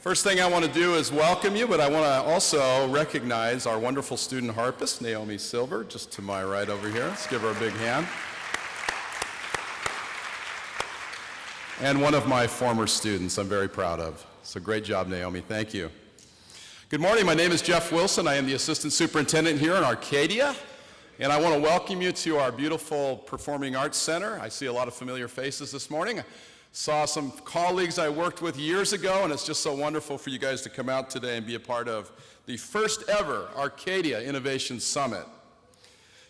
First thing I want to do is welcome you, but I want to also recognize our wonderful student harpist, Naomi Silver, just to my right over here. Let's give her a big hand. And one of my former students I'm very proud of. So great job, Naomi. Thank you. Good morning. My name is Jeff Wilson. I am the Assistant Superintendent here in Arcadia. And I want to welcome you to our beautiful Performing Arts Center. I see a lot of familiar faces this morning. Saw some colleagues I worked with years ago, and it's just so wonderful for you guys to come out today and be a part of the first ever Arcadia Innovation Summit.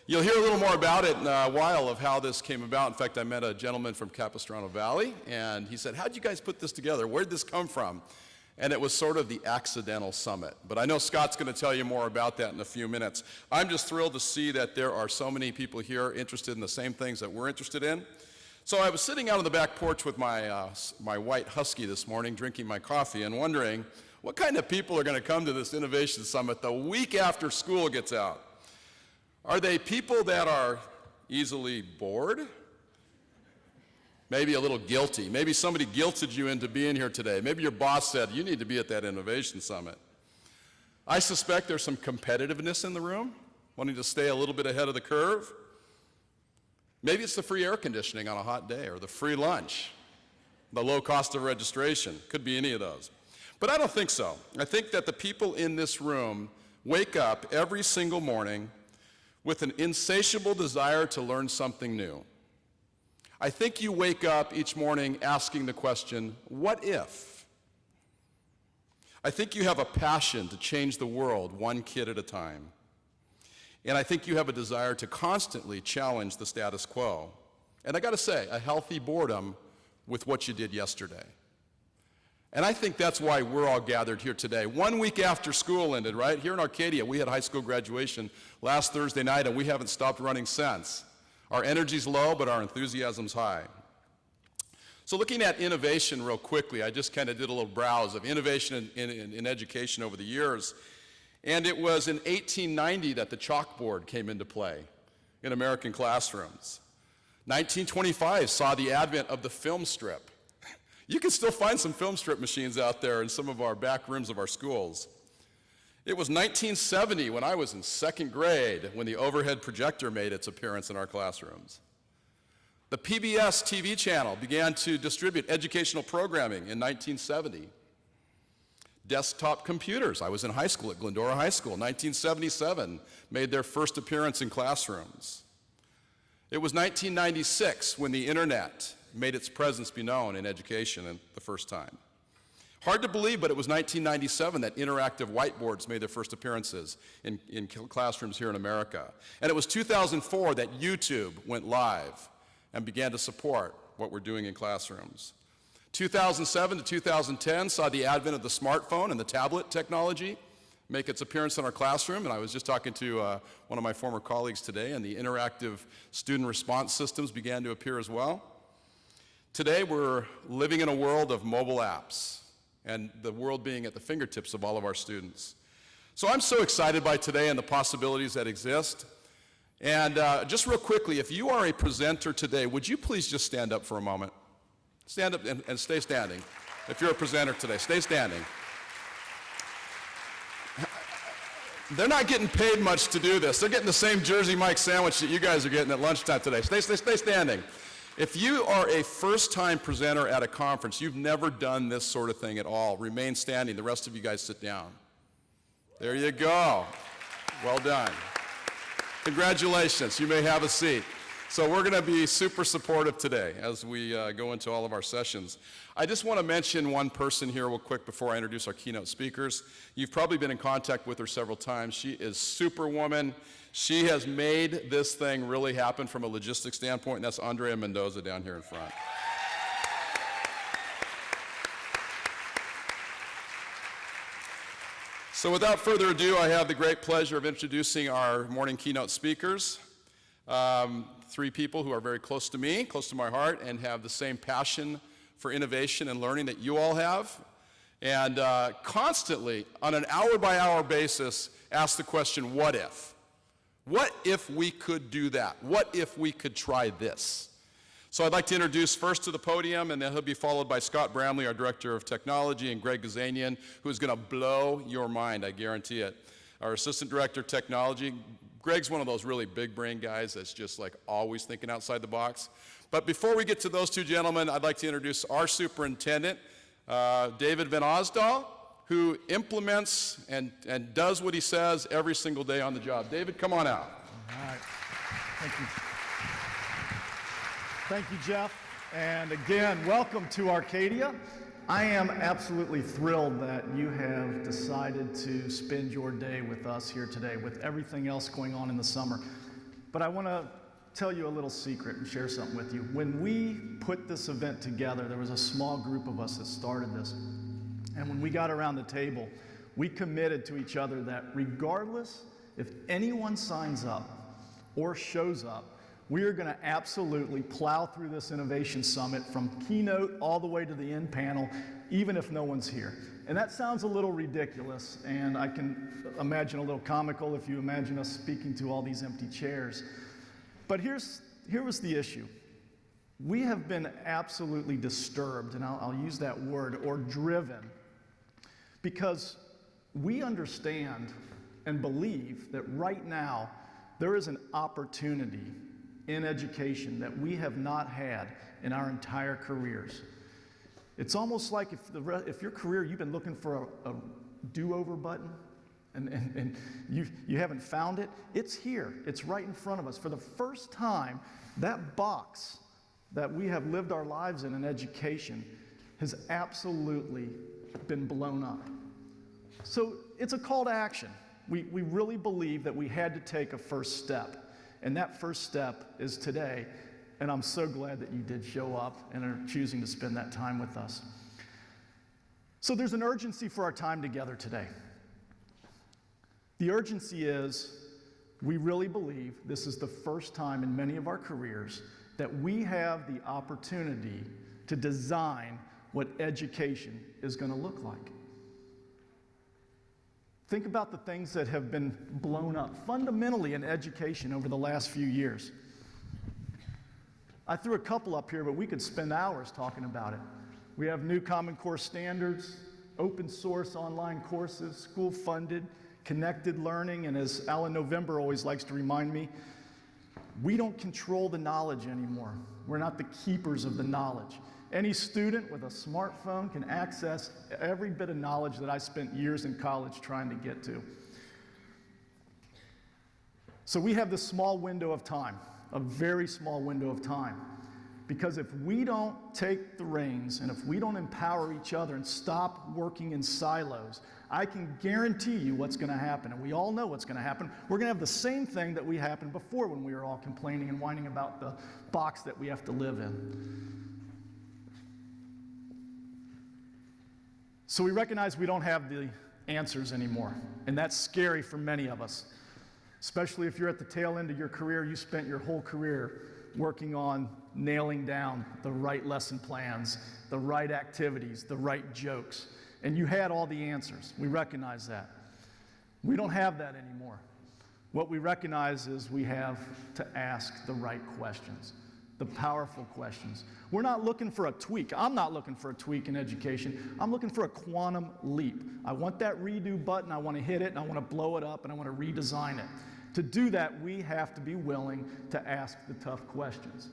You'll hear a little more about it in a while of how this came about. In fact, I met a gentleman from Capistrano Valley, and he said, "How'd you guys put this together? Where'd this come from?" And it was sort of the accidental summit. But I know Scott's going to tell you more about that in a few minutes. I'm just thrilled to see that there are so many people here interested in the same things that we're interested in. So I was sitting out on the back porch with my white husky this morning, drinking my coffee, and wondering what kind of people are going to come to this Innovation Summit the week after school gets out. Are they people that are easily bored? Maybe a little guilty. Maybe somebody guilted you into being here today. Maybe your boss said, "You need to be at that Innovation Summit." I suspect there's some competitiveness in the room, wanting to stay a little bit ahead of the curve. Maybe it's the free air conditioning on a hot day, or the free lunch, the low cost of registration. Could be any of those. But I don't think so. I think that the people in this room wake up every single morning with an insatiable desire to learn something new. I think you wake up each morning asking the question, what if? I think you have a passion to change the world one kid at a time. And I think you have a desire to constantly challenge the status quo. And I got to say, a healthy boredom with what you did yesterday. And I think that's why we're all gathered here today. 1 week after school ended, right? Here in Arcadia, we had high school graduation last Thursday night, and we haven't stopped running since. Our energy's low, but our enthusiasm's high. So looking at innovation real quickly, I just kind of did a little browse of innovation in education over the years. And it was in 1890 that the chalkboard came into play in American classrooms. 1925 saw the advent of the film strip. You can still find some film strip machines out there in some of our back rooms of our schools. It was 1970 when I was in second grade when the overhead projector made its appearance in our classrooms. The PBS TV channel began to distribute educational programming in 1970. Desktop computers, I was in high school at Glendora High School, 1977, made their first appearance in classrooms. It was 1996 when the internet made its presence be known in education the first time. Hard to believe, but it was 1997 that interactive whiteboards made their first appearances in classrooms here in America. And it was 2004 that YouTube went live and began to support what we're doing in classrooms. 2007 to 2010 saw the advent of the smartphone and the tablet technology make its appearance in our classroom, and I was just talking to one of my former colleagues today, and the interactive student response systems began to appear as well. Today we're living in a world of mobile apps, and the world being at the fingertips of all of our students. So I'm so excited by today and the possibilities that exist. And just real quickly, if you are a presenter today, would you please just stand up for a moment? Stand up and stay standing. If you're a presenter today, stay standing. They're not getting paid much to do this. They're getting the same Jersey Mike sandwich that you guys are getting at lunchtime today. Stay standing. If you are a first-time presenter at a conference, you've never done this sort of thing at all, remain standing. The rest of you guys sit down. There you go. Well done. Congratulations. You may have a seat. So we're going to be super supportive today as we go into all of our sessions. I just want to mention one person here real quick before I introduce our keynote speakers. You've probably been in contact with her several times. She is Superwoman. She has made this thing really happen from a logistics standpoint, and that's Andrea Mendoza down here in front. So without further ado, I have the great pleasure of introducing our morning keynote speakers. Three people who are very close to me, close to my heart, and have the same passion for innovation and learning that you all have. And constantly, on an hour-by-hour basis, ask the question, what if? What if we could do that? What if we could try this? So I'd like to introduce first to the podium, and then he'll be followed by Scott Ramli, our Director of Technology, and Greg Gazanian, who's going to blow your mind, I guarantee it. Our Assistant Director of Technology. Greg's one of those really big brain guys that's just like always thinking outside the box. But before we get to those two gentlemen, I'd like to introduce our Superintendent, David Venez, who implements and does what he says every single day on the job. David, come on out. All right. Thank you. Thank you, Jeff. And again, welcome to Arcadia. I am absolutely thrilled that you have decided to spend your day with us here today with everything else going on in the summer. But I want to tell you a little secret and share something with you. When we put this event together, there was a small group of us that started this. And when we got around the table, we committed to each other that regardless if anyone signs up or shows up, we are going to absolutely plow through this Innovation Summit from Keynote all the way to the end panel, even if no one's here. And that sounds a little ridiculous, and I can imagine a little comical if you imagine us speaking to all these empty chairs. But here was the issue. We have been absolutely disturbed, and I'll use that word, or driven, because we understand and believe that right now there is an opportunity in education that we have not had in our entire careers. It's almost like if your career, you've been looking for a do-over button and you haven't found it, it's here. It's right in front of us. For the first time, that box that we have lived our lives in education has absolutely been blown up. So it's a call to action. We really believe that we had to take a first step. And that first step is today, and I'm so glad that you did show up and are choosing to spend that time with us. So there's an urgency for our time together today. The urgency is we really believe this is the first time in many of our careers that we have the opportunity to design what education is going to look like. Think about the things that have been blown up fundamentally in education over the last few years. I threw a couple up here, but we could spend hours talking about it. We have new Common Core standards, open source online courses, school-funded, connected learning, and as Alan November always likes to remind me, we don't control the knowledge anymore. We're not the keepers of the knowledge. Any student with a smartphone can access every bit of knowledge that I spent years in college trying to get to. So we have this small window of time, a very small window of time. Because if we don't take the reins and if we don't empower each other and stop working in silos, I can guarantee you what's going to happen. And we all know what's going to happen. We're going to have the same thing that we happened before when we were all complaining and whining about the box that we have to live in. So we recognize we don't have the answers anymore, and that's scary for many of us, especially if you're at the tail end of your career. You spent your whole career working on nailing down the right lesson plans, the right activities, the right jokes, and you had all the answers. We recognize that. We don't have that anymore. What we recognize is we have to ask the right questions, the powerful questions. We're not looking for a tweak. I'm not looking for a tweak in education. I'm looking for a quantum leap. I want that redo button. I want to hit it, and I want to blow it up, and I want to redesign it. To do that, we have to be willing to ask the tough questions.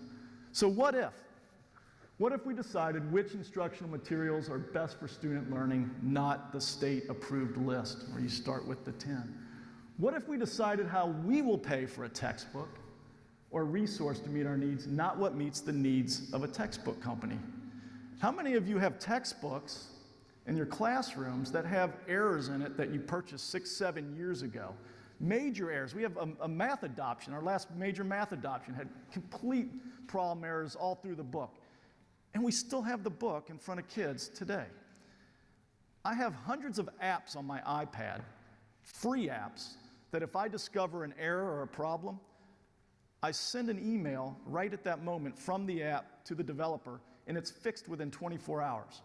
So what if? What if we decided which instructional materials are best for student learning, not the state-approved list, where you start with the 10? What if we decided how we will pay for a textbook or resource to meet our needs, not what meets the needs of a textbook company? How many of you have textbooks in your classrooms that have errors in it that you purchased 6, 7 years ago? Major errors. We have a math adoption. Our last major math adoption had complete problem errors all through the book. And we still have the book in front of kids today. I have hundreds of apps on my iPad, free apps, that if I discover an error or a problem, I send an email right at that moment from the app to the developer, and it's fixed within 24 hours.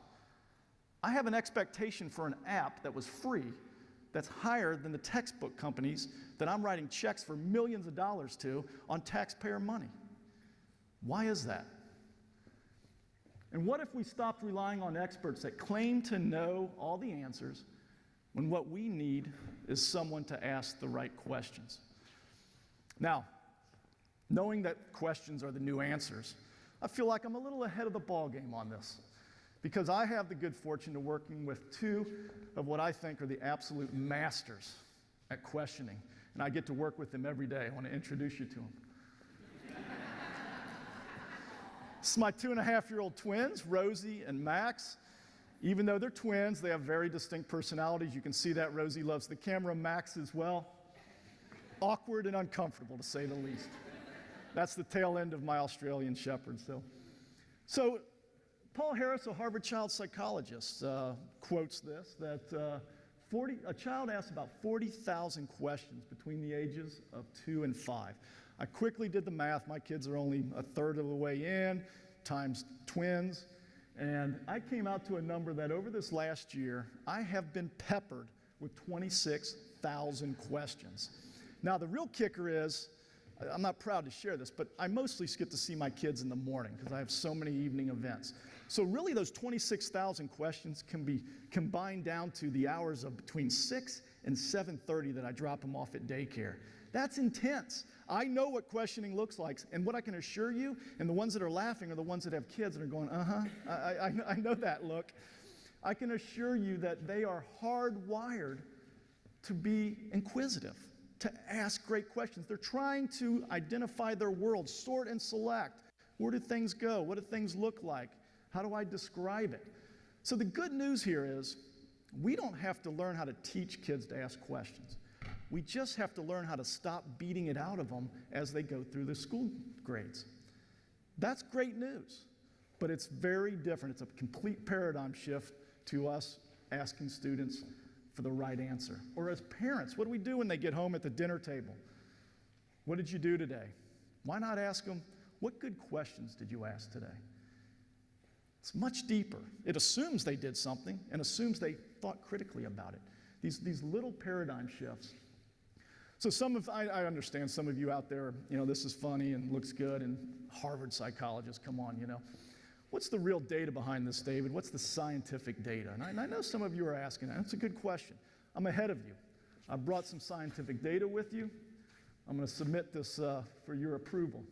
I have an expectation for an app that was free that's higher than the textbook companies that I'm writing checks for millions of dollars to on taxpayer money. Why is that? And what if we stopped relying on experts that claim to know all the answers when what we need is someone to ask the right questions? Now, knowing that questions are the new answers, I feel like I'm a little ahead of the ball game on this, because I have the good fortune of working with two of what I think are the absolute masters at questioning, and I get to work with them every day. I want to introduce you to them. This is my 2.5-year-old twins, Rosie and Max. Even though they're twins, they have very distinct personalities. You can see that Rosie loves the camera, Max as well. Awkward and uncomfortable, to say the least. That's the tail end of my Australian Shepherd. So Paul Harris, a Harvard child psychologist, quotes this, that a child asks about 40,000 questions between the ages of 2 and 5. I quickly did the math. My kids are only a third of the way in, times twins, and I came out to a number that over this last year, I have been peppered with 26,000 questions. Now, the real kicker is, I'm not proud to share this, but I mostly get to see my kids in the morning because I have so many evening events. So really those 26,000 questions can be combined down to the hours of between 6 and 7:30 that I drop them off at daycare. That's intense. I know what questioning looks like, and what I can assure you, and the ones that are laughing are the ones that have kids and are going, I know that look. I can assure you that they are hardwired to be inquisitive, to ask great questions. They're trying to identify their world, sort and select. Where do things go? What do things look like? How do I describe it? So the good news here is we don't have to learn how to teach kids to ask questions. We just have to learn how to stop beating it out of them as they go through the school grades. That's great news, but it's very different. It's a complete paradigm shift to us asking students for the right answer. Or as parents, what do we do when they get home at the dinner table? What did you do today? Why not ask them, what good questions did you ask today? It's much deeper. It assumes they did something and assumes they thought critically about it. These little paradigm shifts. So I understand some of you out there, this is funny and looks good, and Harvard psychologists, come on, What's the real data behind this, David? What's the scientific data? And I know some of you are asking that. That's a good question. I'm ahead of you. I brought some scientific data with you. I'm going to submit this for your approval.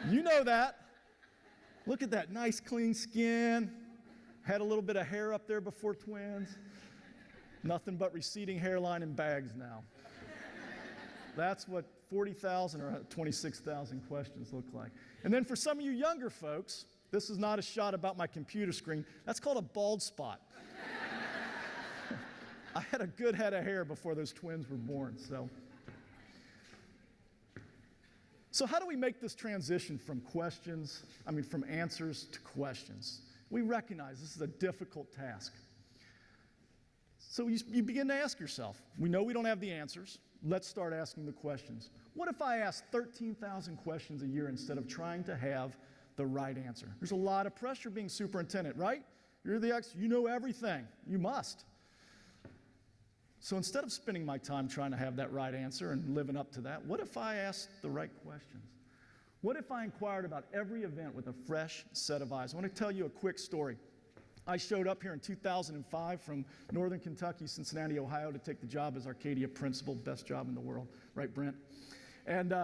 You know that. Look at that nice, clean skin. Had a little bit of hair up there before twins. Nothing but receding hairline and bags now. That's what 40,000 or 26,000 questions look like. And then for some of you younger folks, this is not a shot about my computer screen. That's called a bald spot. I had a good head of hair before those twins were born, So how do we make this transition from from answers to questions? We recognize this is a difficult task. So you begin to ask yourself, we know we don't have the answers. Let's start asking the questions. What if I asked 13,000 questions a year instead of trying to have the right answer? There's a lot of pressure being superintendent, right? You're the you know everything. You must. So instead of spending my time trying to have that right answer and living up to that, what if I asked the right questions? What if I inquired about every event with a fresh set of eyes? I want to tell you a quick story. I showed up here in 2005 from Northern Kentucky, Cincinnati, Ohio, to take the job as Arcadia principal, best job in the world, right, Brent? And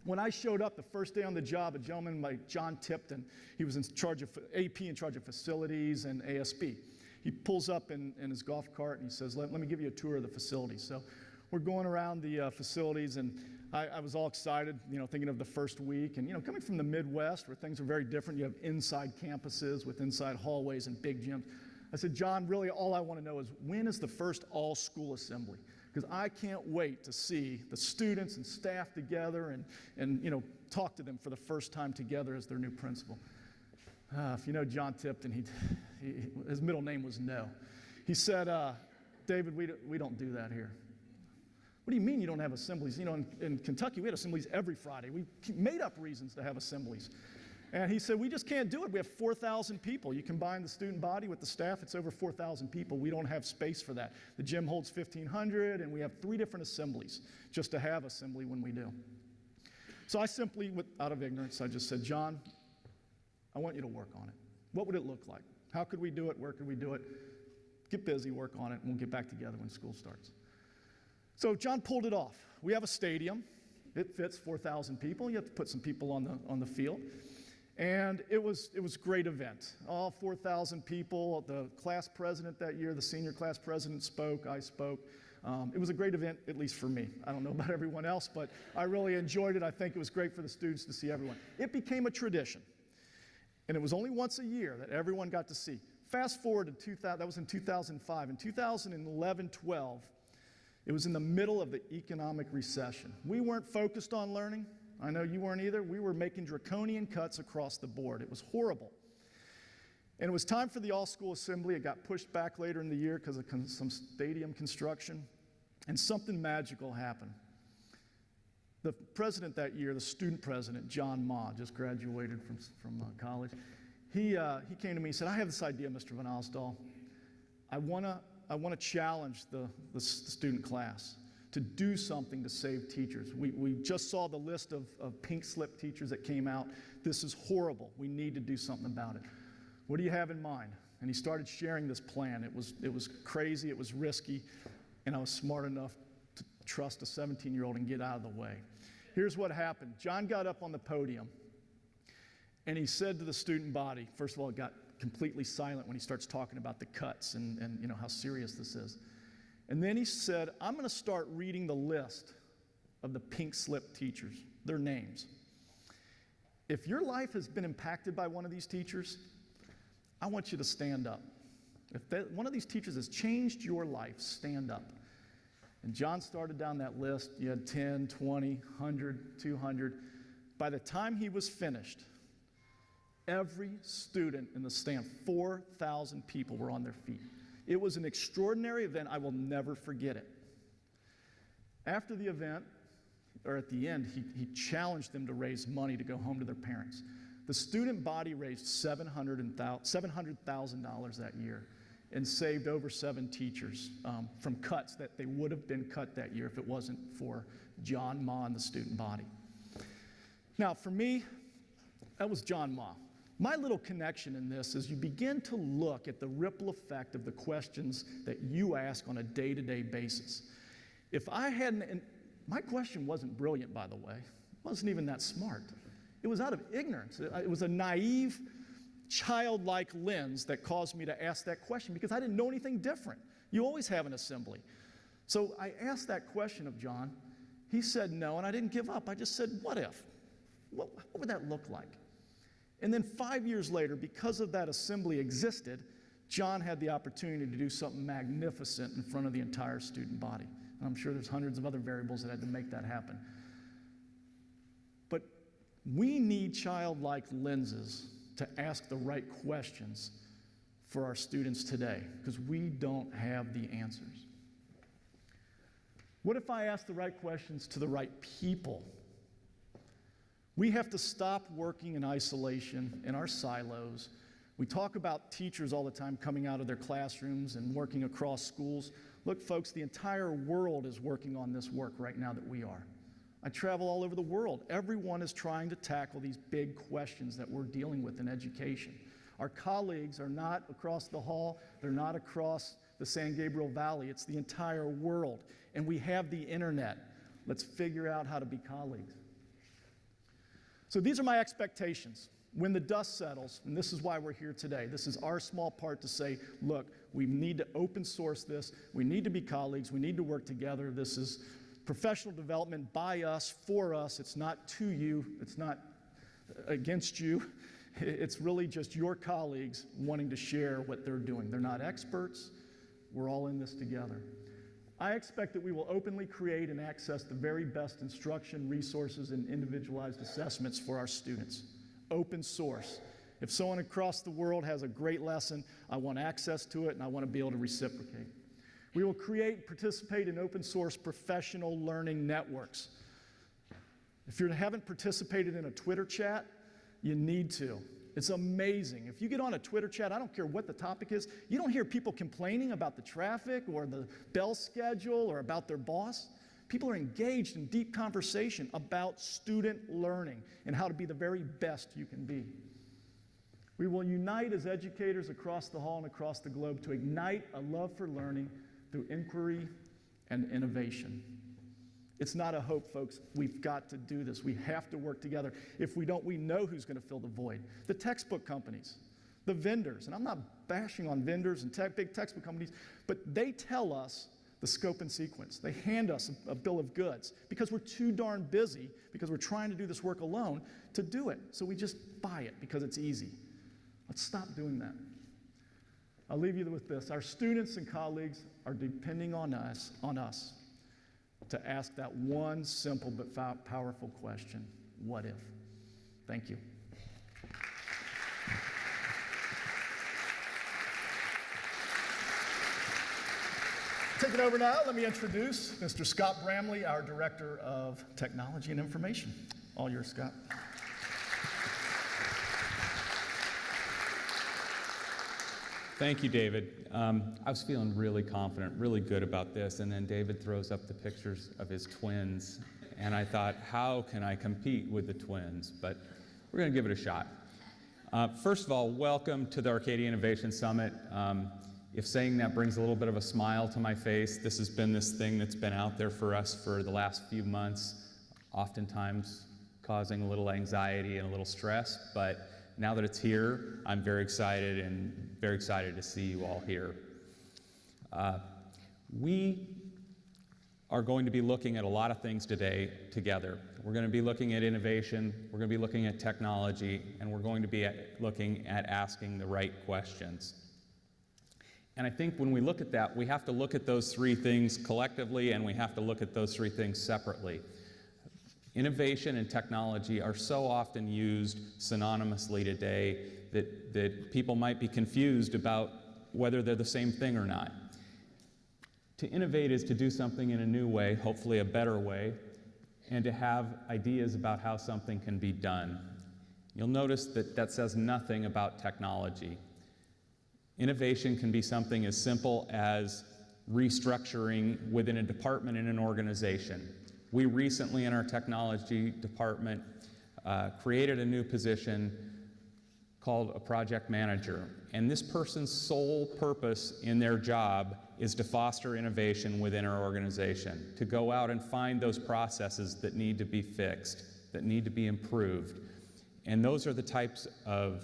when I showed up the first day on the job, a gentleman like John Tipton, he was in charge of AP, in charge of facilities and ASB. He pulls up in his golf cart and he says, let me give you a tour of the facilities. So we're going around the facilities, and I was all excited, thinking of the first week. And, coming from the Midwest where things are very different, you have inside campuses with inside hallways and big gyms. I said, John, really all I want to know is when is the first all-school assembly? Because I can't wait to see the students and staff together and talk to them for the first time together as their new principal. If you know John Tipton, his middle name was No. He said, David, we don't do that here. What do you mean you don't have assemblies? In Kentucky, we had assemblies every Friday. We made up reasons to have assemblies. And he said, we just can't do it. We have 4,000 people. You combine the student body with the staff, it's over 4,000 people. We don't have space for that. The gym holds 1,500, and we have 3 different assemblies just to have assembly when we do. So I simply, out of ignorance, I just said, John, I want you to work on it. What would it look like? How could we do it? Where could we do it? Get busy, work on it, and we'll get back together when school starts. So John pulled it off. We have a stadium. It fits 4,000 people. You have to put some people on the field. And it was a great event. All 4,000 people, the class president that year, the senior class president spoke, I spoke. It was a great event, at least for me. I don't know about everyone else, but I really enjoyed it. I think it was great for the students to see everyone. It became a tradition. And it was only once a year that everyone got to see. Fast forward to 2000, that was in 2005. In 2011-12, it was in the middle of the economic recession. We weren't focused on learning. I know you weren't either. We were making draconian cuts across the board. It was horrible. And it was time for the all-school assembly. It got pushed back later in the year because of some stadium construction. And something magical happened. The president that year, the student president, John Ma, just graduated from college, he came to me and said, I have this idea, Mr. Venez. I want to challenge the student class to do something to save teachers. We just saw the list of pink slip teachers that came out. This is horrible. We need to do something about it. What do you have in mind? And he started sharing this plan. It was crazy, it was risky, and I was smart enough to trust a 17-year-old and get out of the way. Here's what happened. John got up on the podium, and he said to the student body, first of all, it got completely silent when he starts talking about the cuts and you know how serious this is. And then he said, I'm going to start reading the list of the pink slip teachers, their names. If your life has been impacted by one of these teachers, I want you to stand up. If one of these teachers has changed your life, stand up. And John started down that list. You had 10, 20, 100, 200. By the time he was finished, every student in the stand, 4,000 people were on their feet. It was an extraordinary event. I will never forget it. After the event, or at the end, he challenged them to raise money to go home to their parents. The student body raised $700,000 that year and saved over 7 teachers from cuts that they would have been cut that year if it wasn't for John Ma and the student body. Now, for me, that was John Ma. My little connection in this is you begin to look at the ripple effect of the questions that you ask on a day-to-day basis. If I hadn't, and my question wasn't brilliant, by the way. It wasn't even that smart. It was out of ignorance. It was a naive, childlike lens that caused me to ask that question because I didn't know anything different. You always have an assembly. So I asked that question of John. He said no, and I didn't give up. I just said, what if? What would that look like? And then 5 years later, because of that assembly existed, John had the opportunity to do something magnificent in front of the entire student body. And I'm sure there's hundreds of other variables that had to make that happen. But we need childlike lenses to ask the right questions for our students today, because we don't have the answers. What if I ask the right questions to the right people? We have to stop working in isolation in our silos. We talk about teachers all the time coming out of their classrooms and working across schools. Look, folks, the entire world is working on this work right now that we are. I travel all over the world. Everyone is trying to tackle these big questions that we're dealing with in education. Our colleagues are not across the hall. They're not across the San Gabriel Valley. It's the entire world. And we have the internet. Let's figure out how to be colleagues. So these are my expectations. When the dust settles, and this is why we're here today, this is our small part to say, look, we need to open source this. We need to be colleagues. We need to work together. This is professional development by us, for us. It's not to you. It's not against you. It's really just your colleagues wanting to share what they're doing. They're not experts. We're all in this together. I expect that we will openly create and access the very best instruction, resources, and individualized assessments for our students. Open source. If someone across the world has a great lesson, I want access to it and I want to be able to reciprocate. We will create and participate in open source professional learning networks. If you haven't participated in a Twitter chat, you need to. It's amazing. If you get on a Twitter chat, I don't care what the topic is, you don't hear people complaining about the traffic or the bell schedule or about their boss. People are engaged in deep conversation about student learning and how to be the very best you can be. We will unite as educators across the hall and across the globe to ignite a love for learning through inquiry and innovation. It's not a hope, folks. We've got to do this. We have to work together. If we don't, we know who's going to fill the void. The textbook companies, the vendors, and I'm not bashing on vendors and big textbook companies, but they tell us the scope and sequence. They hand us a bill of goods because we're too darn busy, because we're trying to do this work alone, to do it. So we just buy it because it's easy. Let's stop doing that. I'll leave you with this. Our students and colleagues are depending on us to ask that one simple but powerful question: what if? Thank you. Take it over now. Let me introduce Mr. Scott Ramli, our Director of Technology and Information. All yours, Scott. Thank you, David. I was feeling really confident, really good about this, and then David throws up the pictures of his twins, and I thought, how can I compete with the twins? But we're going to give it a shot. First of all, welcome to the Arcadia Innovation Summit. If saying that brings a little bit of a smile to my face, this has been this thing that's been out there for us for the last few months, oftentimes causing a little anxiety and a little stress, but now that it's here, I'm very excited to see you all here. We are going to be looking at a lot of things today together. We're going to be looking at innovation, we're going to be looking at technology, and we're going to be looking at asking the right questions. And I think when we look at that, we have to look at those three things collectively, and we have to look at those three things separately. Innovation and technology are so often used synonymously today that people might be confused about whether they're the same thing or not. To innovate is to do something in a new way, hopefully a better way, and to have ideas about how something can be done. You'll notice that that says nothing about technology. Innovation can be something as simple as restructuring within a department in an organization. We recently, in our technology department, created a new position called a project manager. And this person's sole purpose in their job is to foster innovation within our organization, to go out and find those processes that need to be fixed, that need to be improved. And those are the types of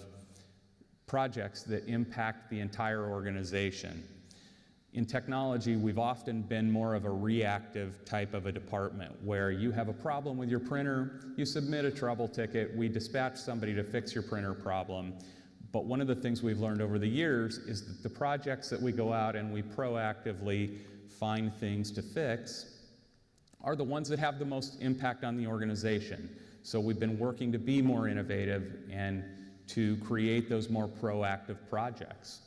projects that impact the entire organization. In technology, we've often been more of a reactive type of a department where you have a problem with your printer, you submit a trouble ticket, we dispatch somebody to fix your printer problem. But one of the things we've learned over the years is that the projects that we go out and we proactively find things to fix are the ones that have the most impact on the organization. So we've been working to be more innovative and to create those more proactive projects.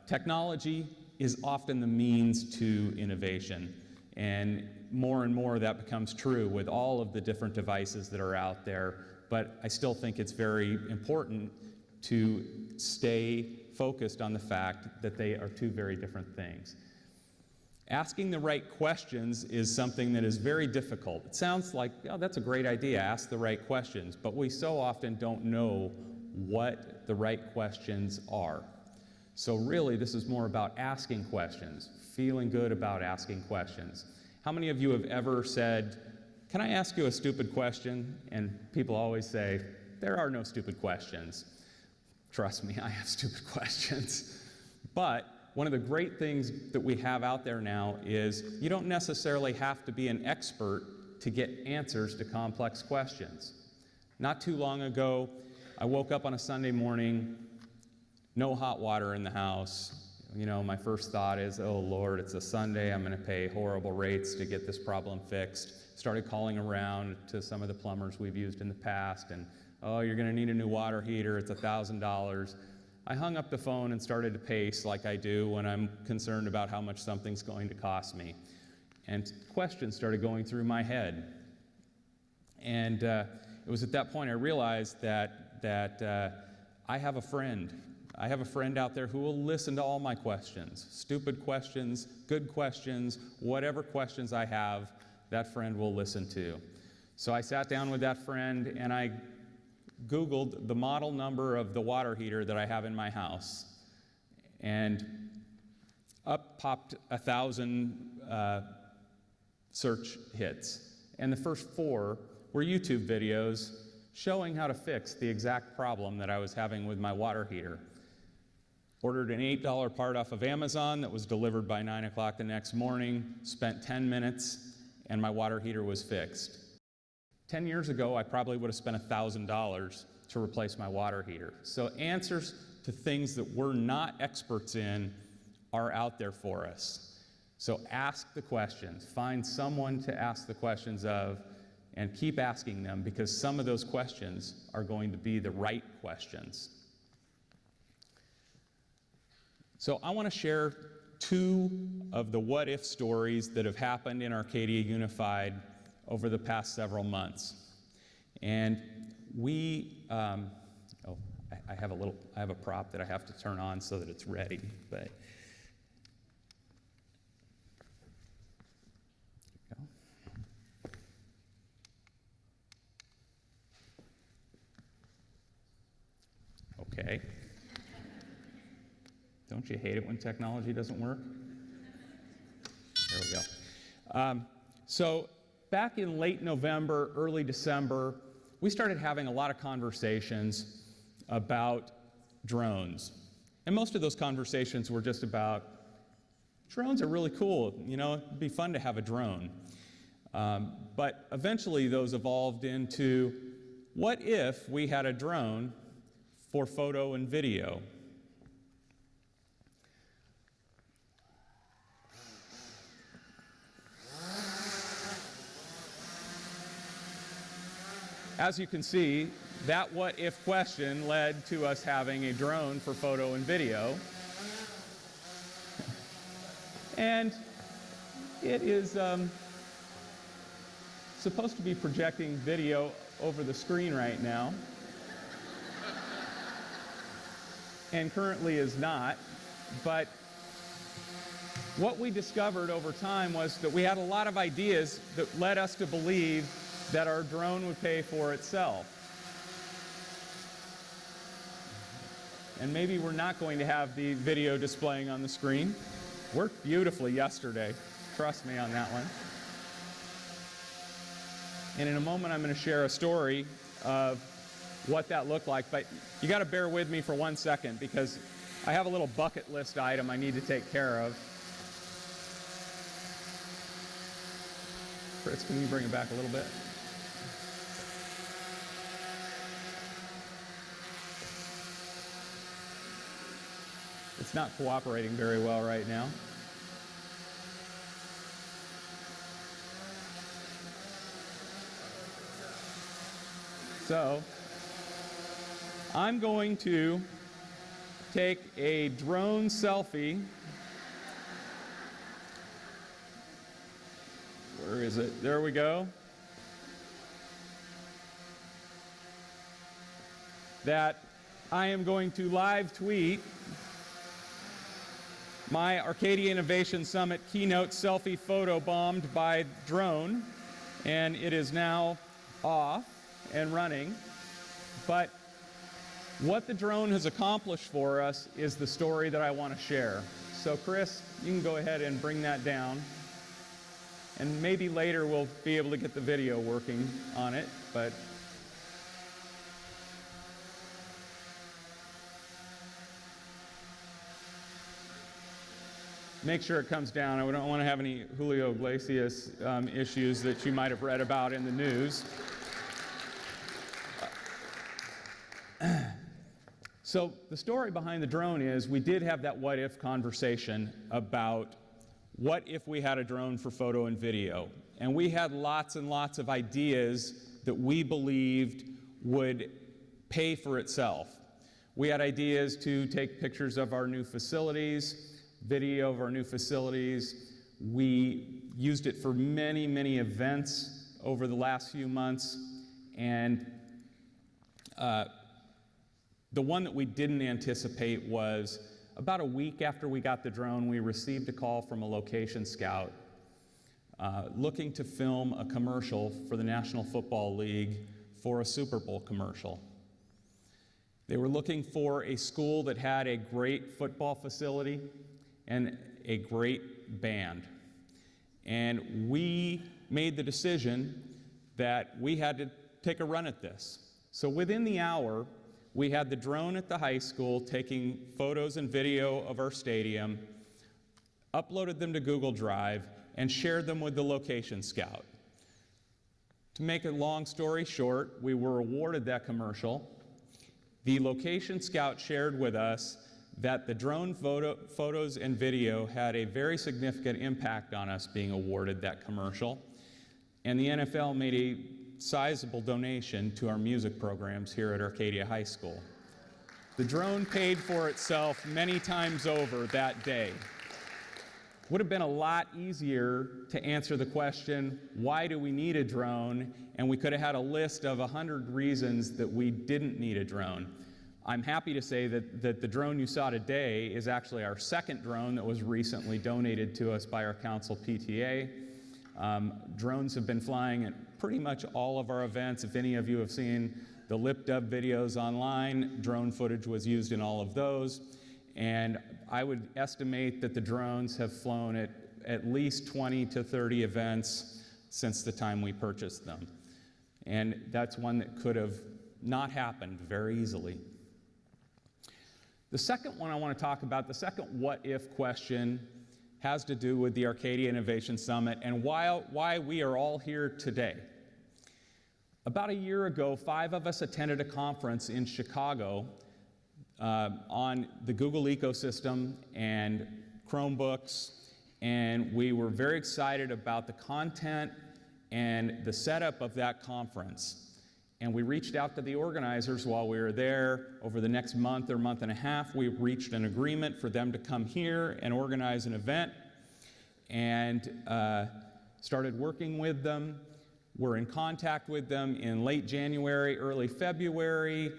Technology is often the means to innovation, and more that becomes true with all of the different devices that are out there, but I still think it's very important to stay focused on the fact that they are two very different things. Asking the right questions is something that is very difficult. It sounds like, oh, that's a great idea, ask the right questions, but we so often don't know what the right questions are. So really, this is more about asking questions, feeling good about asking questions. How many of you have ever said, can I ask you a stupid question? And people always say, there are no stupid questions. Trust me, I have stupid questions. But one of the great things that we have out there now is you don't necessarily have to be an expert to get answers to complex questions. Not too long ago, I woke up on a Sunday morning, no hot water in the house. You know, my first thought is, oh Lord, it's a Sunday, I'm gonna pay horrible rates to get this problem fixed. Started calling around to some of the plumbers we've used in the past, and oh, you're gonna need a new water heater, it's $1,000. I hung up the phone and started to pace like I do when I'm concerned about how much something's going to cost me. And questions started going through my head. And it was at that point I realized that I have a friend. I have a friend out there who will listen to all my questions. Stupid questions, good questions, whatever questions I have, that friend will listen to. So I sat down with that friend and I Googled the model number of the water heater that I have in my house. And up popped 1,000 search hits. And the first 4 were YouTube videos showing how to fix the exact problem that I was having with my water heater. Ordered an $8 part off of Amazon that was delivered by 9 o'clock the next morning, spent 10 minutes, and my water heater was fixed. 10 years ago, I probably would have spent $1,000 to replace my water heater. So answers to things that we're not experts in are out there for us. So ask the questions. Find someone to ask the questions of, and keep asking them, because some of those questions are going to be the right questions. So I want to share 2 of the what-if stories that have happened in Arcadia Unified over the past several months. And we, I have a prop that I have to turn on so that it's ready, but. Okay. Don't you hate it when technology doesn't work? There we go. So back in late November, early December, we started having a lot of conversations about drones. And most of those conversations were just about, drones are really cool, you know, it'd be fun to have a drone. But eventually those evolved into, what if we had a drone for photo and video? As you can see, that what-if question led to us having a drone for photo and video. And it is supposed to be projecting video over the screen right now, and currently is not. But what we discovered over time was that we had a lot of ideas that led us to believe that our drone would pay for itself. And maybe we're not going to have the video displaying on the screen. Worked beautifully yesterday. Trust me on that one. And in a moment, I'm going to share a story of what that looked like. But you got to bear with me for 1 second, because I have a little bucket list item I need to take care of. Chris, can you bring it back a little bit? It's not cooperating very well right now. So, I'm going to take a drone selfie. Where is it? There we go. That I am going to live tweet my Arcadia Innovation Summit Keynote selfie photo bombed by drone, and it is now off and running. But what the drone has accomplished for us is the story that I want to share. So Chris, you can go ahead and bring that down. And maybe later we'll be able to get the video working on it, but make sure it comes down. I don't want to have any Julio Iglesias issues that you might have read about in the news. So the story behind the drone is we did have that what-if conversation about what if we had a drone for photo and video. And we had lots and lots of ideas that we believed would pay for itself. We had ideas to take pictures of our new facilities, video of our new facilities. We used it for many, many events over the last few months, and The one that we didn't anticipate was about a week after we got the drone, we received a call from a location scout looking to film a commercial for the National Football League for a Super Bowl commercial. They were looking for a school that had a great football facility and a great band. And we made the decision that we had to take a run at this. So within the hour, we had the drone at the high school taking photos and video of our stadium, uploaded them to Google Drive, and shared them with the location scout. To make a long story short, we were awarded that commercial. The location scout shared with us that the drone photos and video had a very significant impact on us being awarded that commercial, and the NFL made a sizable donation to our music programs here at Arcadia High School. The drone paid for itself many times over that day. Would have been a lot easier to answer the question, why do we need a drone? And we could have had a list of 100 reasons that we didn't need a drone. I'm happy to say that the drone you saw today is actually our second drone that was recently donated to us by our council PTA. Drones have been flying at pretty much all of our events. If any of you have seen the lip dub videos online, drone footage was used in all of those. And I would estimate that the drones have flown at least 20 to 30 events since the time we purchased them. And that's one that could have not happened very easily. The second one I want to talk about, the second what-if question, has to do with the Arcadia Innovation Summit and why we are all here today. About a year ago, 5 of us attended a conference in Chicago on the Google ecosystem and Chromebooks, and we were very excited about the content and the setup of that conference. And we reached out to the organizers while we were there. Over the next month or month and a half, we reached an agreement for them to come here and organize an event, and started working with them. We're in contact with them in late January, early February.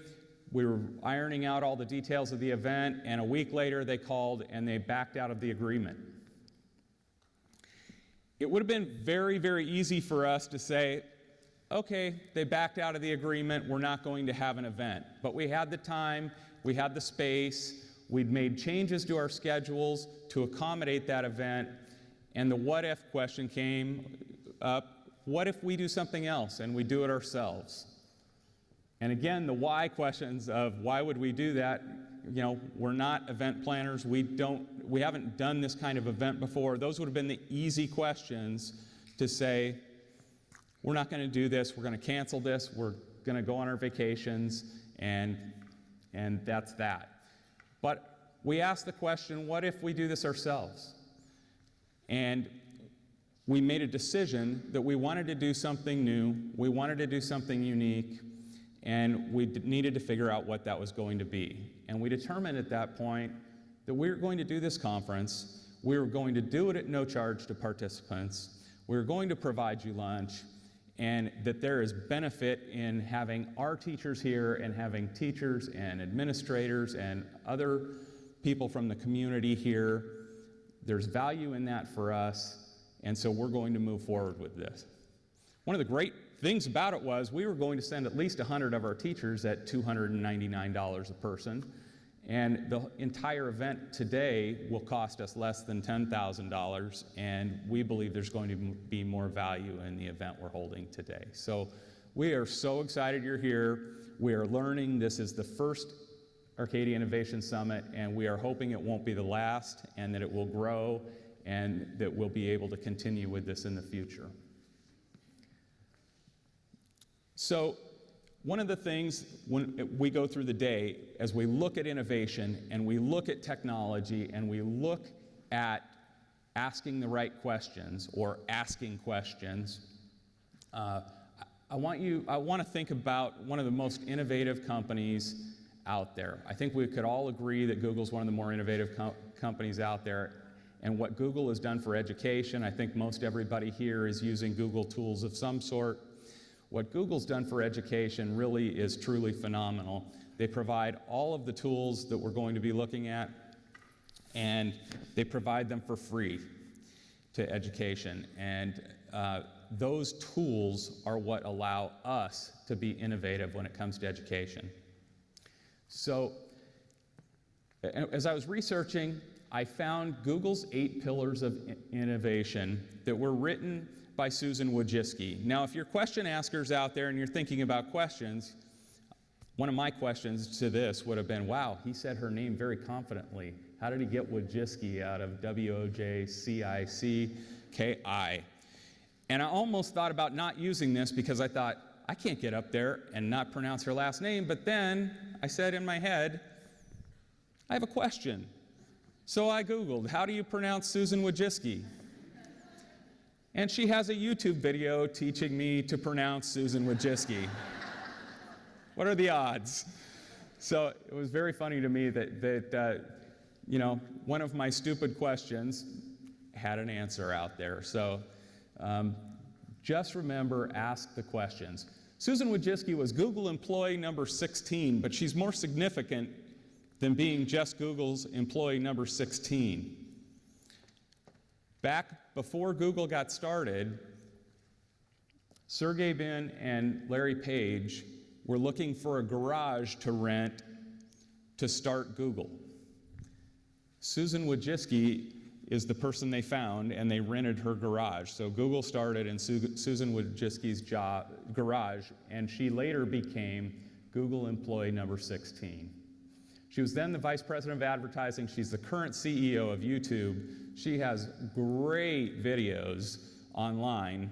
We were ironing out all the details of the event, and a week later they called and they backed out of the agreement. It would have been very, very easy for us to say, okay, they backed out of the agreement, we're not going to have an event. But we had the time, we had the space, we'd made changes to our schedules to accommodate that event, and the what-if question came up, what if we do something else and we do it ourselves? And again, the why questions of why would we do that, you know, we're not event planners, we haven't done this kind of event before. Those would have been the easy questions to say, we're not going to do this, we're going to cancel this, we're going to go on our vacations, and that's that. But we asked the question, what if we do this ourselves? And we made a decision that we wanted to do something new, we wanted to do something unique, and we needed to figure out what that was going to be. And we determined at that point that we were going to do this conference, we were going to do it at no charge to participants, we were going to provide you lunch, and that there is benefit in having our teachers here and having teachers and administrators and other people from the community here. There's value in that for us, and so we're going to move forward with this. One of the great things about it was we were going to send at least 100 of our teachers at $299 a person, and the entire event today will cost us less than $10,000, and we believe there's going to be more value in the event we're holding today. So we are so excited you're here. We are learning. This is the first Arcadia Innovation Summit, and we are hoping it won't be the last, and that it will grow, and that we'll be able to continue with this in the future. So one of the things when we go through the day, as we look at innovation and we look at technology and we look at asking the right questions or asking questions, I want to think about one of the most innovative companies out there. I think we could all agree that Google's one of the more innovative companies out there. And what Google has done for education, I think most everybody here is using Google tools of some sort. What Google's done for education really is truly phenomenal. They provide all of the tools that we're going to be looking at, and they provide them for free to education. And those tools are what allow us to be innovative when it comes to education. So, as I was researching, I found Google's 8 pillars of innovation that were written by Susan Wojcicki. Now, if you're question askers out there and you're thinking about questions, one of my questions to this would have been, wow, he said her name very confidently. How did he get Wojcicki out of W-O-J-C-I-C-K-I? And I almost thought about not using this because I thought, I can't get up there and not pronounce her last name, but then I said in my head, I have a question. So I Googled, how do you pronounce Susan Wojcicki? And she has a YouTube video teaching me to pronounce Susan Wojcicki. What are the odds? So it was very funny to me that you know, one of my stupid questions had an answer out there. So just remember, ask the questions. Susan Wojcicki was Google employee number 16, but she's more significant than being just Google's employee number 16. Back before Google got started, Sergey Brin and Larry Page were looking for a garage to rent to start Google. Susan Wojcicki is the person they found, and they rented her garage. So Google started in Susan Wojcicki's garage, and she later became Google employee number 16. She was then the vice president of advertising. She's the current CEO of YouTube. She has great videos online,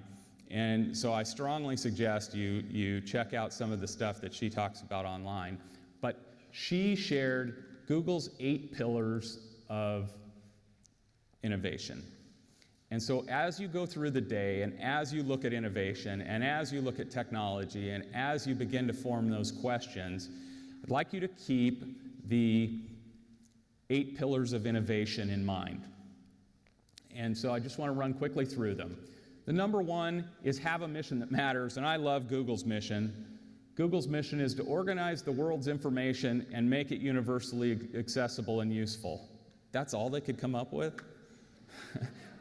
and so I strongly suggest you check out some of the stuff that she talks about online. But she shared Google's 8 pillars of innovation. And so as you go through the day, and as you look at innovation, and as you look at technology, and as you begin to form those questions, I'd like you to keep the 8 pillars of innovation in mind. And so I just want to run quickly through them. The number 1 is have a mission that matters, and I love Google's mission. Google's mission is to organize the world's information and make it universally accessible and useful. That's all they could come up with?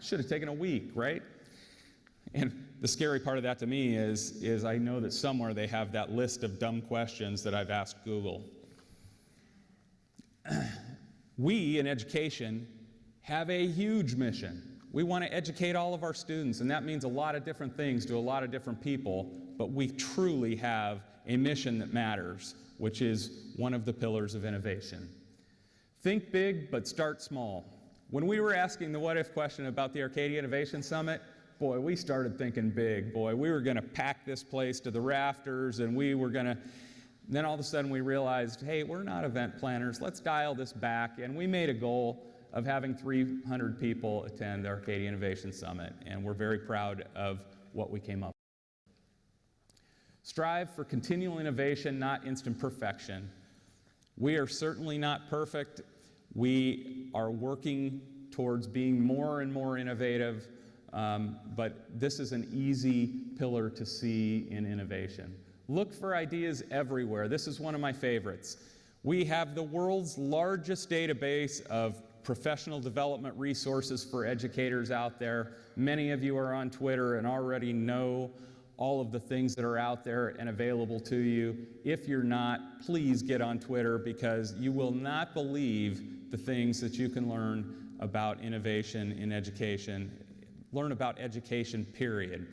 Should have taken a week, right? And the scary part of that to me is I know that somewhere they have that list of dumb questions that I've asked Google. We in education have a huge mission. We want to educate all of our students, and that means a lot of different things to a lot of different people, but we truly have a mission that matters, which is one of the pillars of innovation. Think big, but start small. When we were asking the what if question about the Arcadia Innovation Summit, boy, we started thinking big. Boy, we were going to pack this place to the rafters, and we were going to. Then all of a sudden we realized, hey, we're not event planners. Let's dial this back. And we made a goal of having 300 people attend the Arcadia Innovation Summit, and we're very proud of what we came up with. Strive for continual innovation, not instant perfection. We are certainly not perfect. We are working towards being more and more innovative, but this is an easy pillar to see in innovation. Look for ideas everywhere. This is one of my favorites. We have the world's largest database of professional development resources for educators out there. Many of you are on Twitter and already know all of the things that are out there and available to you. If you're not, please get on Twitter, because you will not believe the things that you can learn about innovation in education. Learn about education, period.